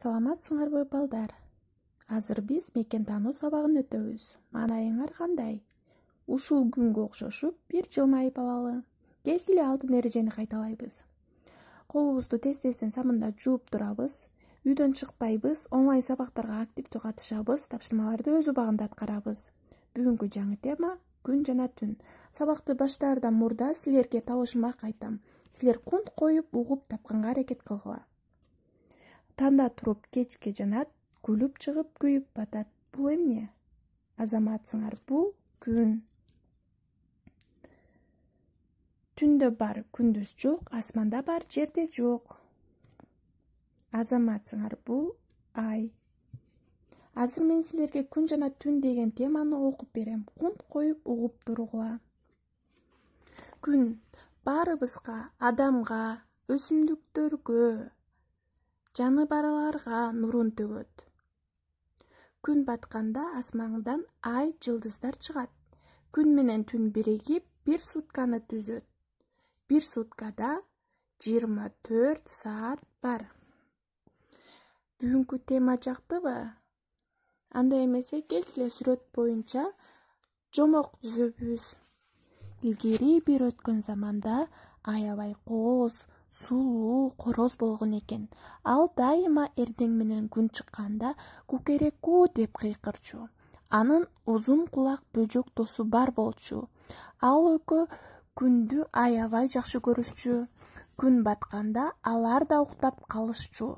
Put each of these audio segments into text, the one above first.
Саламатсыңарбы балдар? Азыр биз мекен таануу сабагын өтөбүз. Маанайыңар кандай? Ушул күнгө окшошуп бир жылмайып алалы. Келгиле алтын эрежени кайталайбыз. Колубузду тез-тезден самында жууп турабыз. Үйдөн чыкпайбыз, онлайн сабактарга активдүү катышабыз, тапшырмаларды өз убагында аткарабыз. Бүгүнкү жаңы тема күн жана түн. Сабакты баштаардан мурда силерге табышмак айтам. Силер кунт коюп угуп тапканга аракет кылгыла. Танда туруп кечке жанат, күлүп чыгып күйүп батат. Бул эмне? Азаматсыңар, бул күн. Түндө бар, күндүз жок, асманда бар, жерде жок. Азаматсыңар, бул ай. Азыр мен силерге күн жана түн деген теманы окуп берем. Кунт коюп угуп тургула. Күн баарыбызга, адамга, өсүмдүктөргө, жаныбарларга нурун төгөт. Күн батканда асмандан ай, жылдыздар чыгат. Күн менен түн биригип бир сутканы түзөт. Бир суткада 24 саат бар. Бүгүнкү тема жактыбы? Андай эмесе келгиле сүрөт боюнча жомок түзөбүз. Илгери бир өткөн заманда аябай кооз, сулуу короз болгон экен. Ал дайыма эрдең менен күн чыкканда кукереку деп кыйкырчу. Анын узун кулак бөжөк досу бар болчу. Ал экөө күндү аябай жакшы көрүшчү. Күн батканда алар да уктап калышчу.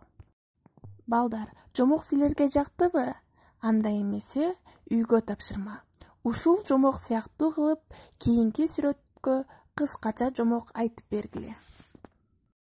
Балдар, жомок силерге жактыбы? Андай эмесе үйгө тапшырма. Ушул жомок сыяктуу кылып кийинки сүрөткө кыскача жомок айтып бергиле.